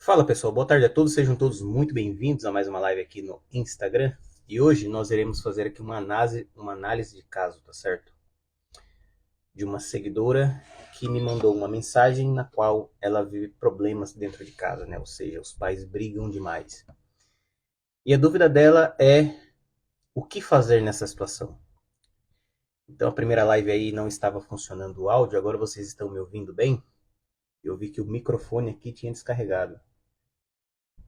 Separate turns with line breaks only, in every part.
Fala pessoal, boa tarde a todos, sejam todos muito bem-vindos a mais uma live aqui no Instagram. E hoje nós iremos fazer aqui uma análise de caso, tá certo? De uma seguidora que me mandou uma mensagem na qual ela vive problemas dentro de casa, né? Ou seja, os pais brigam demais. E a dúvida dela é o que fazer nessa situação. Então a primeira live aí não estava funcionando o áudio, agora vocês estão me ouvindo bem? Eu vi que o microfone aqui tinha descarregado.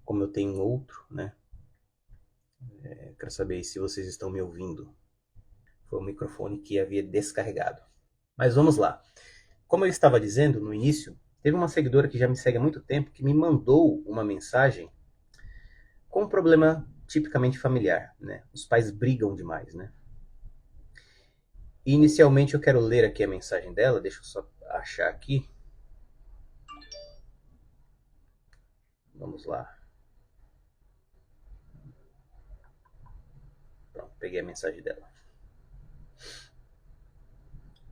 Como eu tenho outro, né? Quero saber se vocês estão me ouvindo. Foi o microfone que havia descarregado. Mas vamos lá. Como eu estava dizendo no início, teve uma seguidora que já me segue há muito tempo que me mandou uma mensagem com um problema tipicamente familiar, né? Os pais brigam demais, né? E inicialmente eu quero ler aqui a mensagem dela, deixa eu só achar aqui. Vamos lá. Pronto, peguei a mensagem dela.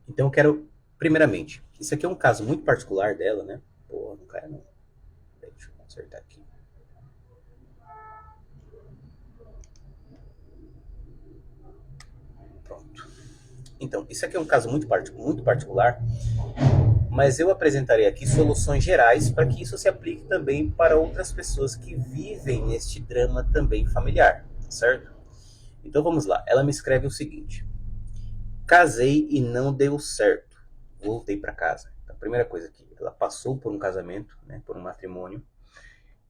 Então eu quero, primeiramente, isso aqui é um caso muito particular dela, né? Pô, não cai não. Deixa eu consertar aqui. Pronto. Então, isso aqui é um caso muito particular, mas eu apresentarei aqui soluções gerais para que isso se aplique também para outras pessoas que vivem este drama também familiar, certo? Então vamos lá. Ela me escreve o seguinte: casei e não deu certo. Voltei para casa. Então, a primeira coisa aqui, ela passou por um casamento, né, por um matrimônio,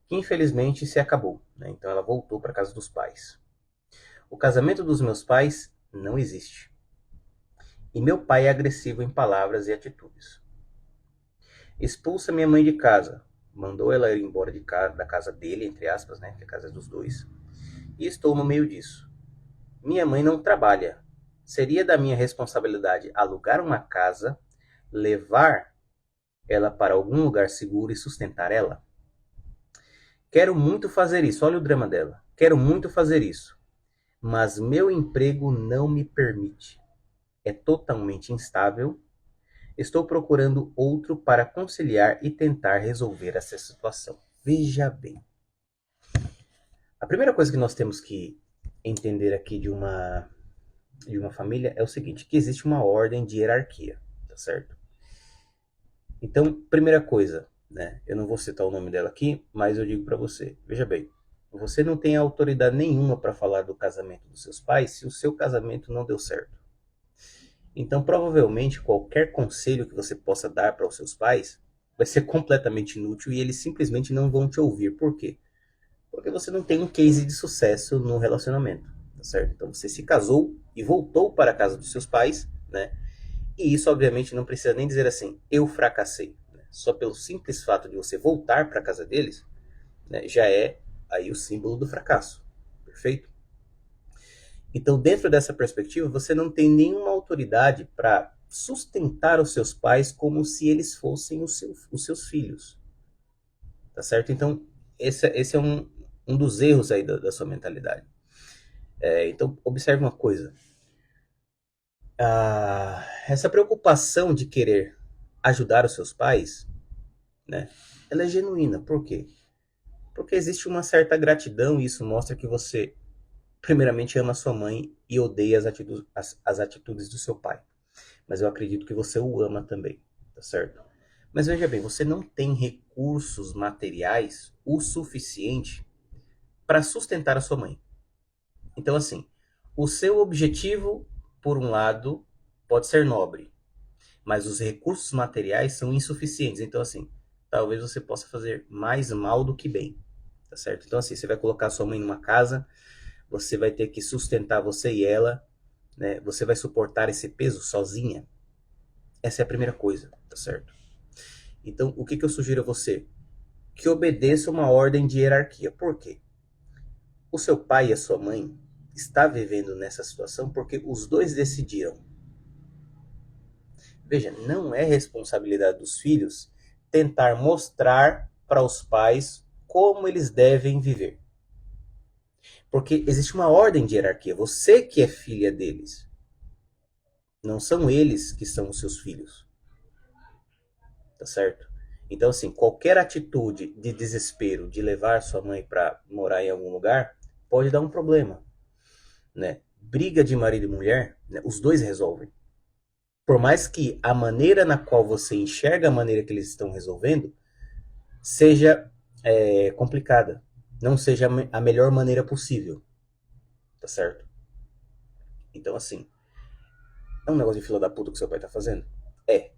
que infelizmente se acabou, né? Então ela voltou para casa dos pais. O casamento dos meus pais não existe. E meu pai é agressivo em palavras e atitudes. Expulsa minha mãe de casa, mandou ela ir embora da casa dele, entre aspas, né, que é a casa dos dois, e estou no meio disso. Minha mãe não trabalha. Seria da minha responsabilidade alugar uma casa, levar ela para algum lugar seguro e sustentar ela? Quero muito fazer isso, olha o drama dela. Quero muito fazer isso, mas meu emprego não me permite. É totalmente instável. Estou procurando outro para conciliar e tentar resolver essa situação. Veja bem. A primeira coisa que nós temos que entender aqui de uma família é o seguinte, que existe uma ordem de hierarquia, tá certo? Então, primeira coisa, né? Eu não vou citar o nome dela aqui, mas eu digo para você, veja bem, você não tem autoridade nenhuma para falar do casamento dos seus pais se o seu casamento não deu certo. Então, provavelmente, qualquer conselho que você possa dar para os seus pais vai ser completamente inútil e eles simplesmente não vão te ouvir. Por quê? Porque você não tem um case de sucesso no relacionamento, tá certo? Então, você se casou e voltou para a casa dos seus pais, né? E isso, obviamente, não precisa nem dizer assim, eu fracassei. Né? Só pelo simples fato de você voltar para a casa deles, né, já é aí o símbolo do fracasso, perfeito? Então, dentro dessa perspectiva, você não tem nenhuma autoridade para sustentar os seus pais como se eles fossem os seus filhos. Tá certo? Então, esse é um dos erros aí da sua mentalidade. Então, observe uma coisa. Essa preocupação de querer ajudar os seus pais, né, ela é genuína. Por quê? Porque existe uma certa gratidão e isso mostra que você, primeiramente, ama sua mãe e odeia as atitudes do seu pai. Mas eu acredito que você o ama também, tá certo? Mas veja bem, você não tem recursos materiais o suficiente para sustentar a sua mãe. Então, assim, o seu objetivo, por um lado, pode ser nobre, mas os recursos materiais são insuficientes. Então, assim, talvez você possa fazer mais mal do que bem, tá certo? Então, assim, você vai colocar sua mãe numa casa, você vai ter que sustentar você e ela, né? Você vai suportar esse peso sozinha? Essa é a primeira coisa, tá certo? Então, o que eu sugiro a você? Que obedeça uma ordem de hierarquia. Por quê? O seu pai e a sua mãe está vivendo nessa situação porque os dois decidiram. Veja, não é responsabilidade dos filhos tentar mostrar para os pais como eles devem viver. Porque existe uma ordem de hierarquia. Você que é filha deles. Não são eles que são os seus filhos. Tá certo? Então, assim, qualquer atitude de desespero de levar sua mãe para morar em algum lugar pode dar um problema, né? Briga de marido e mulher, né, os dois resolvem. Por mais que a maneira na qual você enxerga a maneira que eles estão resolvendo seja complicada, não seja a melhor maneira possível, tá certo? Então, assim, é um negócio de fila da puta que seu pai tá fazendo? É,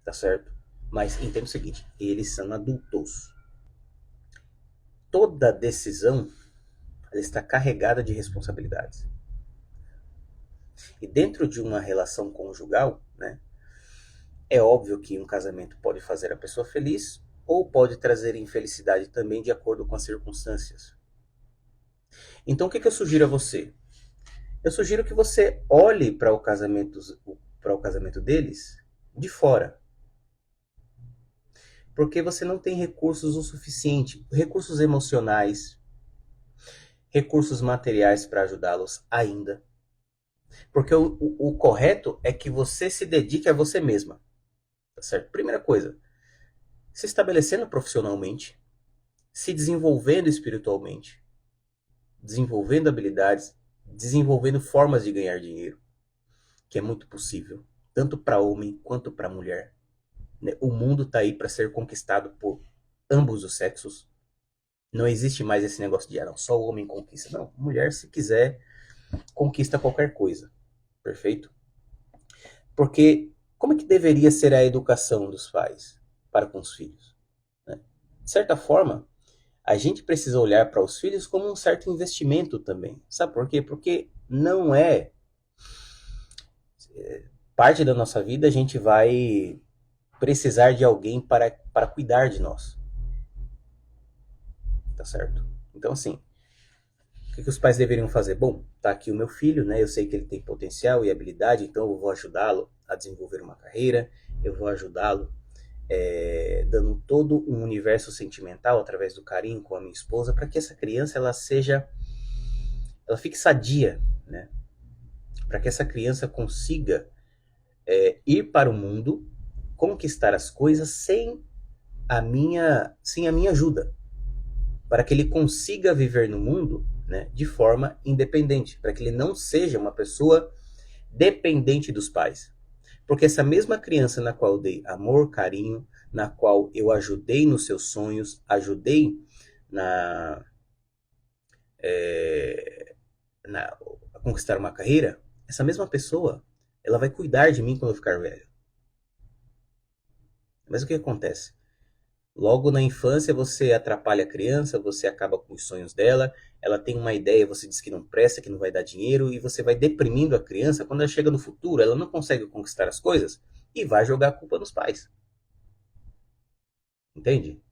tá certo? Mas entenda o seguinte, eles são adultos. Toda decisão ela está carregada de responsabilidades. E dentro de uma relação conjugal, né, é óbvio que um casamento pode fazer a pessoa feliz ou pode trazer infelicidade também de acordo com as circunstâncias. Então o que eu sugiro a você? Eu sugiro que você olhe para o casamento deles de fora. Porque você não tem recursos o suficiente, recursos emocionais, recursos materiais para ajudá-los ainda. Porque o correto é que você se dedique a você mesma. Tá certo? Primeira coisa, se estabelecendo profissionalmente, se desenvolvendo espiritualmente, desenvolvendo habilidades, desenvolvendo formas de ganhar dinheiro, que é muito possível, tanto para homem quanto para mulher. Né? O mundo está aí para ser conquistado por ambos os sexos. Não existe mais esse negócio de não, só o homem conquista. Não, mulher, se quiser, conquista qualquer coisa. Perfeito? Porque como é que deveria ser a educação dos pais para com os filhos? Né? De certa forma, a gente precisa olhar para os filhos como um certo investimento também. Sabe por quê? Porque não é parte da nossa vida a gente vai precisar de alguém para cuidar de nós. Tá certo? Então, assim, o que os pais deveriam fazer? Bom, tá aqui o meu filho, né? Eu sei que ele tem potencial e habilidade, então eu vou ajudá-lo a desenvolver uma carreira, eu vou ajudá-lo dando todo um universo sentimental através do carinho com a minha esposa, para que essa criança ela fique sadia, né? Para que essa criança consiga ir para o mundo, conquistar as coisas sem a minha ajuda, para que ele consiga viver no mundo, né, de forma independente, para que ele não seja uma pessoa dependente dos pais. Porque essa mesma criança na qual eu dei amor, carinho, na qual eu ajudei nos seus sonhos, ajudei na, a conquistar uma carreira, essa mesma pessoa, ela vai cuidar de mim quando eu ficar velho. Mas o que acontece? Logo na infância você atrapalha a criança, você acaba com os sonhos dela, ela tem uma ideia, você diz que não presta, que não vai dar dinheiro, e você vai deprimindo a criança. Quando ela chega no futuro, ela não consegue conquistar as coisas e vai jogar a culpa nos pais. Entende?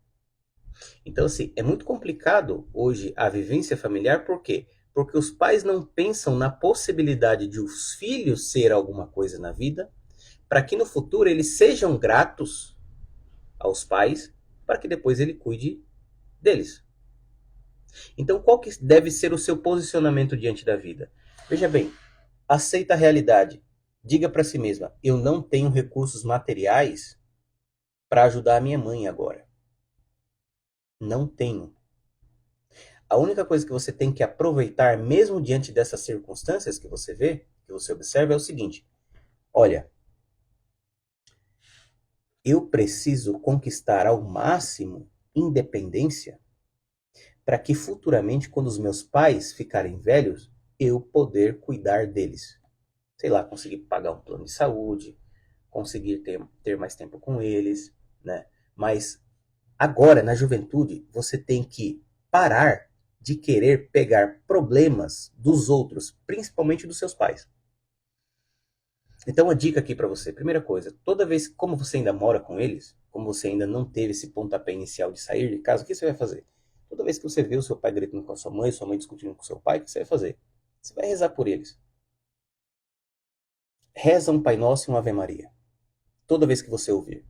Então, assim, é muito complicado hoje a vivência familiar, por quê? Porque os pais não pensam na possibilidade de os filhos ser alguma coisa na vida, para que no futuro eles sejam gratos aos pais, para que depois ele cuide deles. Então, qual que deve ser o seu posicionamento diante da vida? Veja bem, aceita a realidade. Diga para si mesma: eu não tenho recursos materiais para ajudar a minha mãe agora. Não tenho. A única coisa que você tem que aproveitar, mesmo diante dessas circunstâncias que você vê, que você observa, é o seguinte: olha, eu preciso conquistar ao máximo independência para que futuramente, quando os meus pais ficarem velhos, eu poder cuidar deles. Sei lá, conseguir pagar um plano de saúde, conseguir ter mais tempo com eles, né? Mas agora, na juventude, você tem que parar de querer pegar problemas dos outros, principalmente dos seus pais. Então, a dica aqui para você, primeira coisa, toda vez, como você ainda mora com eles, como você ainda não teve esse pontapé inicial de sair de casa, o que você vai fazer? Toda vez que você vê o seu pai gritando com a sua mãe discutindo com o seu pai, o que você vai fazer? Você vai rezar por eles. Reza um Pai Nosso e uma Ave Maria. Toda vez que você ouvir.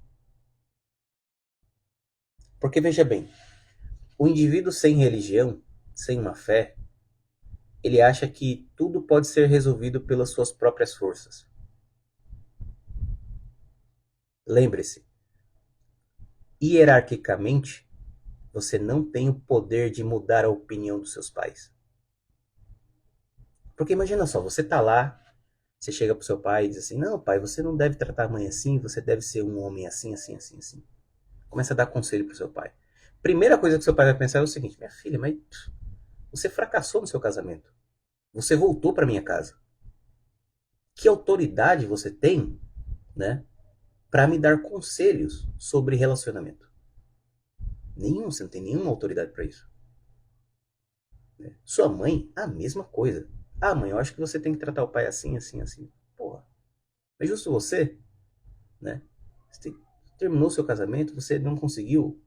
Porque veja bem, o indivíduo sem religião, sem uma fé, ele acha que tudo pode ser resolvido pelas suas próprias forças. Lembre-se, hierarquicamente, você não tem o poder de mudar a opinião dos seus pais. Porque imagina só, você tá lá, você chega pro seu pai e diz assim, não, pai, você não deve tratar a mãe assim, você deve ser um homem assim, assim, assim, assim. Começa a dar conselho pro seu pai. Primeira coisa que seu pai vai pensar é o seguinte, minha filha, mas você fracassou no seu casamento. Você voltou para minha casa. Que autoridade você tem, né, para me dar conselhos sobre relacionamento? Nenhum, você não tem nenhuma autoridade para isso. Né? Sua mãe, a mesma coisa. Ah, mãe, eu acho que você tem que tratar o pai assim, assim, assim. Porra, é justo você, né? Você terminou seu casamento, você não conseguiu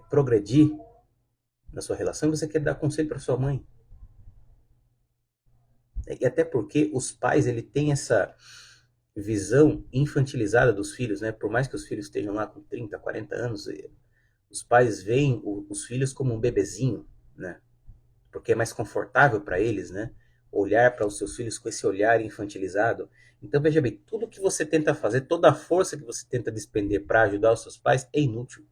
progredir na sua relação, você quer dar conselho para sua mãe. E até porque os pais, ele tem essa visão infantilizada dos filhos, né? Por mais que os filhos estejam lá com 30, 40 anos, os pais veem os filhos como um bebezinho, né? Porque é mais confortável para eles, né? Olhar para os seus filhos com esse olhar infantilizado. Então veja bem, tudo que você tenta fazer, toda a força que você tenta despender para ajudar os seus pais é inútil.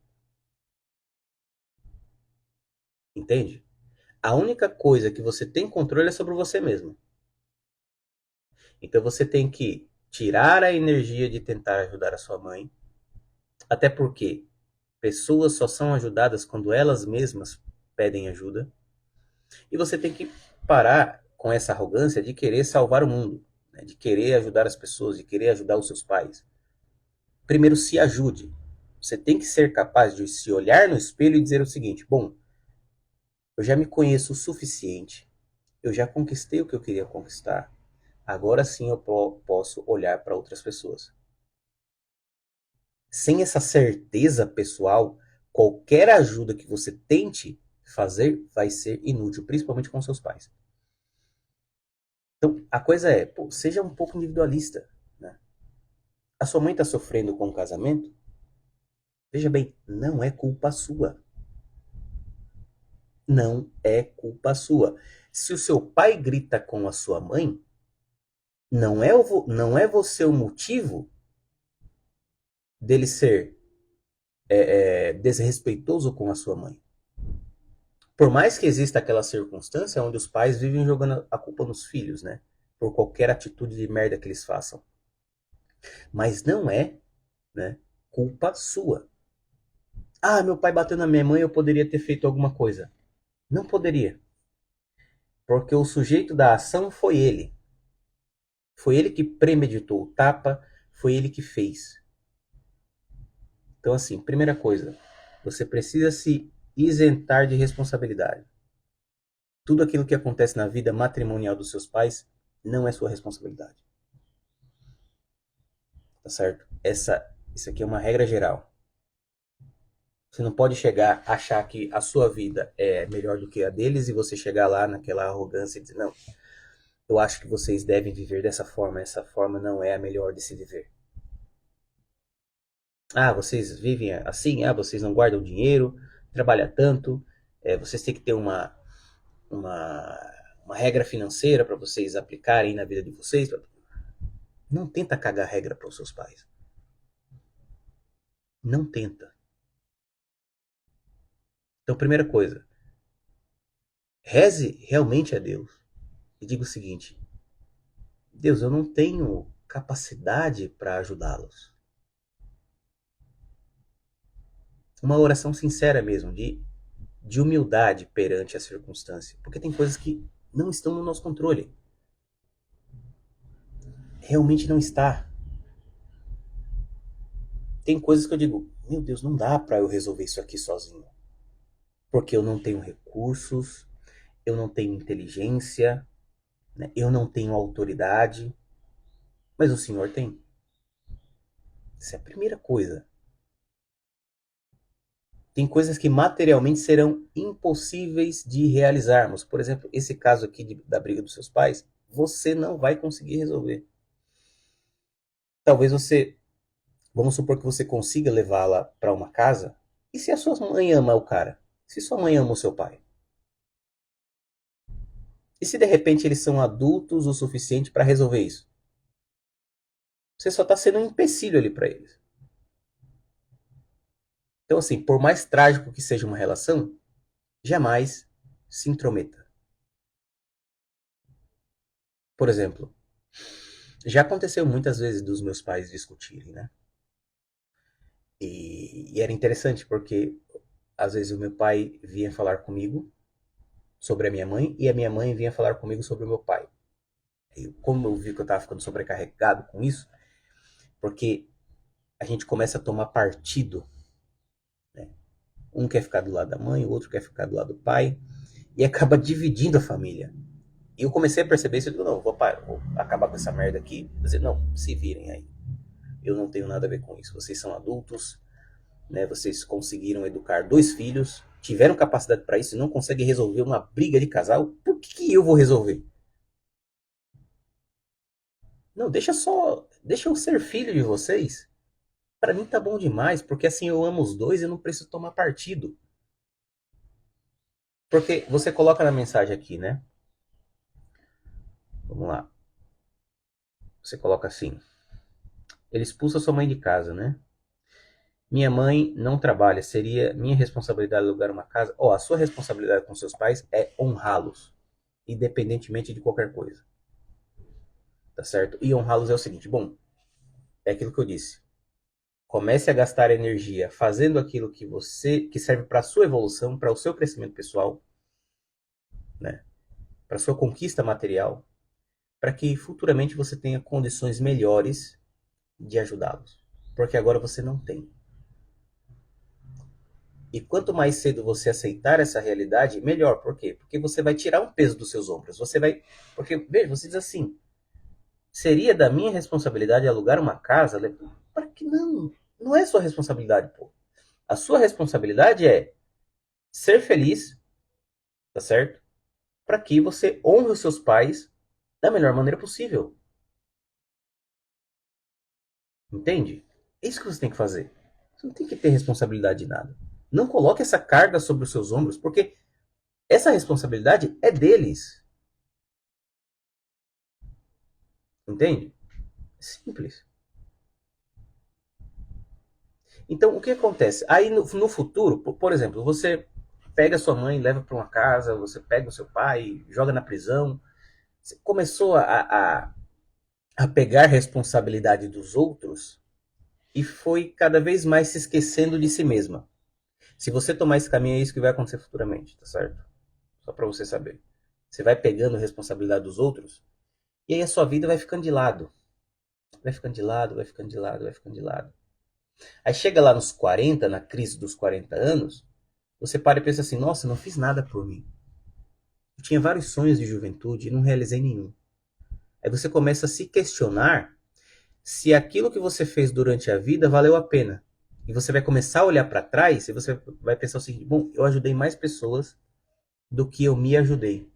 Entende? A única coisa que você tem controle é sobre você mesmo. Então você tem que tirar a energia de tentar ajudar a sua mãe, até porque pessoas só são ajudadas quando elas mesmas pedem ajuda. E você tem que parar com essa arrogância de querer salvar o mundo, né? De querer ajudar as pessoas, de querer ajudar os seus pais. Primeiro, se ajude. Você tem que ser capaz de se olhar no espelho e dizer o seguinte: bom, eu já me conheço o suficiente, eu já conquistei o que eu queria conquistar, agora sim eu posso olhar para outras pessoas. Sem essa certeza pessoal, qualquer ajuda que você tente fazer vai ser inútil, principalmente com seus pais. Então, a coisa é, pô, seja um pouco individualista. Né? A sua mãe está sofrendo com o casamento? Veja bem, não é culpa sua. Não é culpa sua. Se o seu pai grita com a sua mãe, não é você o motivo dele ser desrespeitoso com a sua mãe. Por mais que exista aquela circunstância onde os pais vivem jogando a culpa nos filhos, né? Por qualquer atitude de merda que eles façam. Mas não é, né, culpa sua. Ah, meu pai bateu na minha mãe, eu poderia ter feito alguma coisa. Não poderia. Porque o sujeito da ação foi ele. Foi ele que premeditou o tapa, foi ele que fez. Então, assim, primeira coisa, você precisa se isentar de responsabilidade. Tudo aquilo que acontece na vida matrimonial dos seus pais não é sua responsabilidade. Tá certo? Isso aqui é uma regra geral. Você não pode chegar a achar que a sua vida é melhor do que a deles e você chegar lá naquela arrogância e dizer, não, eu acho que vocês devem viver dessa forma, essa forma não é a melhor de se viver. Ah, vocês vivem assim, ah, vocês não guardam dinheiro, trabalham tanto, vocês têm que ter uma, uma regra financeira para vocês aplicarem na vida de vocês. Não tenta cagar regra para os seus pais. Não tenta. Então, primeira coisa, reze realmente a Deus e diga o seguinte: Deus, eu não tenho capacidade para ajudá-los. Uma oração sincera mesmo, de humildade perante a circunstância. Porque tem coisas que não estão no nosso controle. Realmente não está. Tem coisas que eu digo, meu Deus, não dá para eu resolver isso aqui sozinho. Porque eu não tenho recursos, eu não tenho inteligência, né? Eu não tenho autoridade. Mas o Senhor tem. Essa é a primeira coisa. Tem coisas que materialmente serão impossíveis de realizarmos. Por exemplo, esse caso aqui da briga dos seus pais, você não vai conseguir resolver. Talvez você, vamos supor que você consiga levá-la para uma casa. E se a sua mãe ama o cara? Se sua mãe ama o seu pai? E se de repente eles são adultos o suficiente para resolver isso? Você só está sendo um empecilho ali para eles. Então, assim, por mais trágico que seja uma relação, jamais se intrometa. Por exemplo, já aconteceu muitas vezes dos meus pais discutirem, né? E era interessante porque às vezes o meu pai vinha falar comigo sobre a minha mãe e a minha mãe vinha falar comigo sobre o meu pai. E como eu vi que eu estava ficando sobrecarregado com isso, porque a gente começa a tomar partido, né? Um quer ficar do lado da mãe, o outro quer ficar do lado do pai, e acaba dividindo a família. E eu comecei a perceber isso, eu digo, não, vou acabar com essa merda aqui, dizer, não, se virem aí. Eu não tenho nada a ver com isso. Vocês são adultos, né? Vocês conseguiram educar 2 filhos, tiveram capacidade para isso e não conseguem resolver uma briga de casal, por que eu vou resolver? Não, deixa eu ser filho de vocês. Para mim tá bom demais, porque assim eu amo os dois e não preciso tomar partido. Porque você coloca na mensagem aqui, né? Vamos lá. Você coloca assim: ele expulsa sua mãe de casa, né? Minha mãe não trabalha, seria minha responsabilidade alugar uma casa? A sua responsabilidade com seus pais é honrá-los, independentemente de qualquer coisa. Tá certo? E honrá-los é o seguinte, bom, é aquilo que eu disse. Comece a gastar energia fazendo aquilo que serve para a sua evolução, para o seu crescimento pessoal, né? Para a sua conquista material, para que futuramente você tenha condições melhores de ajudá-los. Porque agora você não tem. E quanto mais cedo você aceitar essa realidade, melhor. Por quê? Porque você vai tirar um peso dos seus ombros. Porque, veja, você diz assim, seria da minha responsabilidade alugar uma casa? Para que não? Não é sua responsabilidade, pô. A sua responsabilidade é ser feliz, tá certo? Para que você honre os seus pais da melhor maneira possível. Entende? É isso que você tem que fazer. Você não tem que ter responsabilidade de nada. Não coloque essa carga sobre os seus ombros, porque essa responsabilidade é deles. Entende? É simples. Então, o que acontece? Aí, no futuro, por exemplo, você pega sua mãe, leva para uma casa, você pega o seu pai, joga na prisão. Você começou a pegar responsabilidade dos outros e foi cada vez mais se esquecendo de si mesma. Se você tomar esse caminho, é isso que vai acontecer futuramente, tá certo? Só para você saber. Você vai pegando a responsabilidade dos outros e aí a sua vida vai ficando de lado. Vai ficando de lado, vai ficando de lado, vai ficando de lado. Aí chega lá nos 40, na crise dos 40 anos, você para e pensa assim, nossa, não fiz nada por mim. Eu tinha vários sonhos de juventude e não realizei nenhum. Aí você começa a se questionar se aquilo que você fez durante a vida valeu a pena. E você vai começar a olhar para trás e você vai pensar o seguinte, bom, eu ajudei mais pessoas do que eu me ajudei.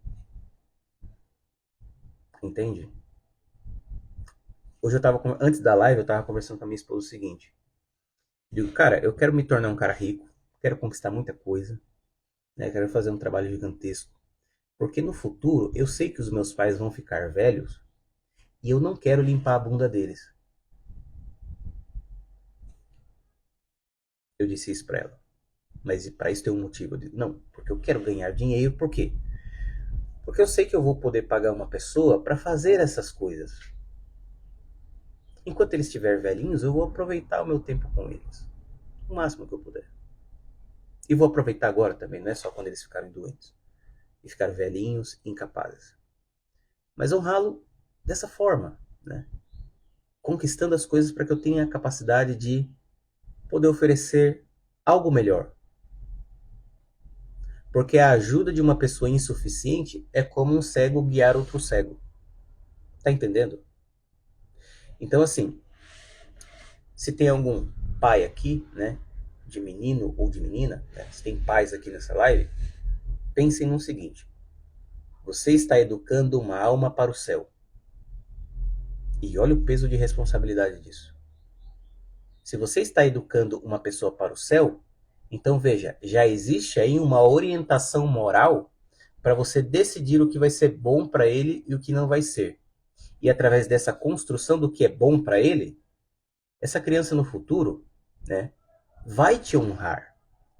Entende? Hoje antes da live, eu estava conversando com a minha esposa o seguinte. Digo, cara, eu quero me tornar um cara rico, quero conquistar muita coisa, né? Quero fazer um trabalho gigantesco. Porque no futuro, eu sei que os meus pais vão ficar velhos e eu não quero limpar a bunda deles. Eu disse isso para ela. Mas para isso tem um motivo. Eu digo, não, porque eu quero ganhar dinheiro, por quê? Porque eu sei que eu vou poder pagar uma pessoa para fazer essas coisas. Enquanto eles estiverem velhinhos, eu vou aproveitar o meu tempo com eles. O máximo que eu puder. E vou aproveitar agora também, não é só quando eles ficarem doentes. E ficarem velhinhos, incapazes. Mas honrá-lo dessa forma, né? Conquistando as coisas para que eu tenha a capacidade de poder oferecer algo melhor. Porque a ajuda de uma pessoa insuficiente é como um cego guiar outro cego. Tá entendendo? Então, assim, se tem algum pai aqui, né, de menino ou de menina, né, se tem pais aqui nessa live, pensem no seguinte: você está educando uma alma para o céu. E olha o peso de responsabilidade disso. Se você está educando uma pessoa para o céu, então veja, já existe aí uma orientação moral para você decidir o que vai ser bom para ele e o que não vai ser. E através dessa construção do que é bom para ele, essa criança no futuro, né, vai te honrar.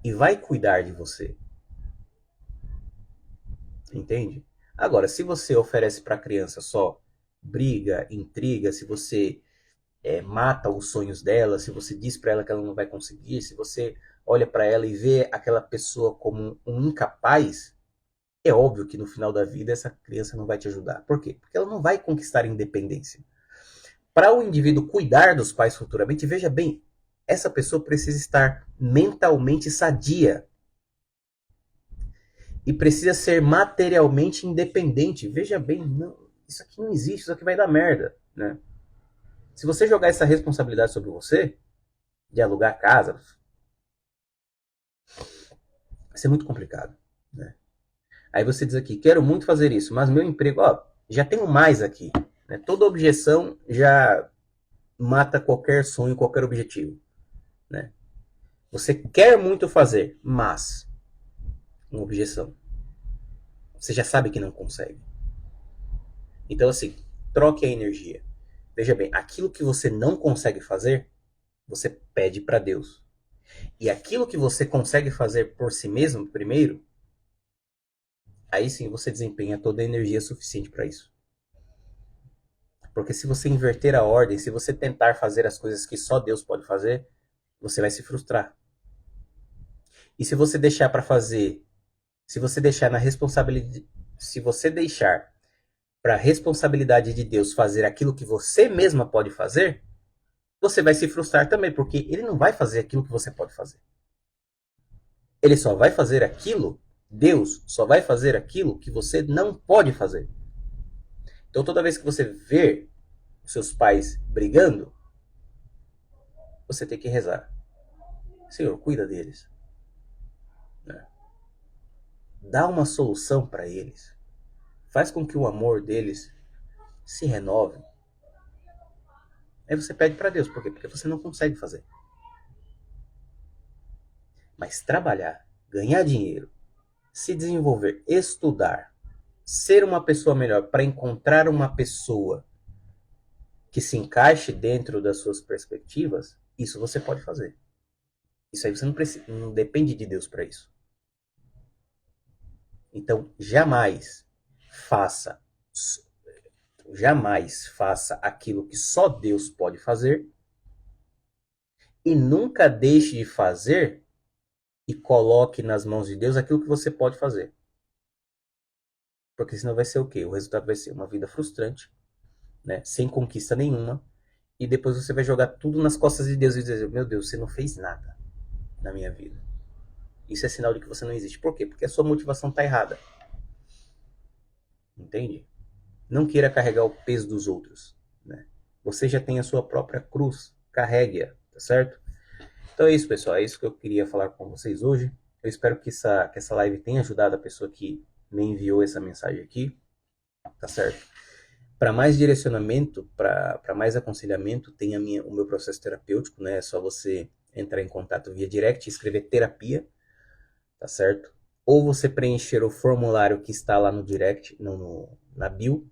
e vai cuidar de você. Entende? Agora, se você oferece para a criança só briga, intriga, se você mata os sonhos dela, se você diz para ela que ela não vai conseguir, se você olha para ela e vê aquela pessoa como um incapaz, é óbvio que no final da vida essa criança não vai te ajudar. Por quê? Porque ela não vai conquistar a independência. Para o indivíduo cuidar dos pais futuramente, veja bem, essa pessoa precisa estar mentalmente sadia e precisa ser materialmente independente. Veja bem, não, isso aqui não existe, isso aqui vai dar merda, né? Se você jogar essa responsabilidade sobre você, de alugar casa, vai ser muito complicado, né? Aí você diz aqui, quero muito fazer isso, mas meu emprego, ó, já tenho mais aqui, né? Toda objeção já mata qualquer sonho, qualquer objetivo, né? Você quer muito fazer, mas uma objeção. Você já sabe que não consegue. Então, assim, troque a energia. Veja bem, aquilo que você não consegue fazer, você pede para Deus. E aquilo que você consegue fazer por si mesmo, primeiro, aí sim você desempenha toda a energia suficiente para isso. Porque se você inverter a ordem, se você tentar fazer as coisas que só Deus pode fazer, você vai se frustrar. E se você deixar para fazer, se você deixar na responsabilidade, se você deixar para a responsabilidade de Deus fazer aquilo que você mesma pode fazer, você vai se frustrar também, porque ele não vai fazer aquilo que você pode fazer. Ele só vai fazer aquilo, Deus só vai fazer aquilo que você não pode fazer. Então toda vez que você vê seus pais brigando, você tem que rezar. Senhor, cuida deles. Dá uma solução para eles. Faz com que o amor deles se renove. Aí você pede para Deus. Por quê? Porque você não consegue fazer. Mas trabalhar, ganhar dinheiro, se desenvolver, estudar, ser uma pessoa melhor para encontrar uma pessoa que se encaixe dentro das suas perspectivas, isso você pode fazer. Isso aí você não precisa, não depende de Deus para isso. Então, jamais faça aquilo que só Deus pode fazer e nunca deixe de fazer e coloque nas mãos de Deus aquilo que você pode fazer. Porque senão vai ser o quê? O resultado vai ser uma vida frustrante, né? Sem conquista nenhuma, e depois você vai jogar tudo nas costas de Deus e dizer, meu Deus, você não fez nada na minha vida. Isso é sinal de que você não existe. Por quê? Porque a sua motivação está errada. Entende? Não queira carregar o peso dos outros, né? Você já tem a sua própria cruz, carregue-a, tá certo? Então é isso, pessoal, é isso que eu queria falar com vocês hoje. Eu espero que essa live tenha ajudado a pessoa que me enviou essa mensagem aqui, tá certo? Para mais direcionamento, para mais aconselhamento, tem o meu processo terapêutico, né? É só você entrar em contato via direct e escrever terapia, tá certo? Ou você preencher o formulário que está lá no direct, na bio.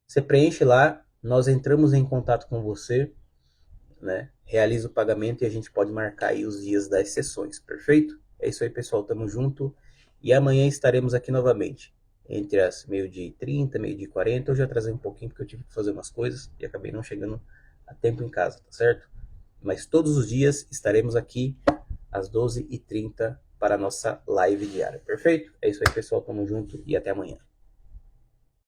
Você preenche lá, nós entramos em contato com você, né? Realiza o pagamento e a gente pode marcar aí os dias das sessões, perfeito? É isso aí, pessoal, tamo junto e amanhã estaremos aqui novamente, entre as 12h30, 12h40. Eu já atrasei um pouquinho porque eu tive que fazer umas coisas e acabei não chegando a tempo em casa, tá certo? Mas todos os dias estaremos aqui às 12h30 para a nossa live diária, perfeito? É isso aí, pessoal, tamo junto e até amanhã.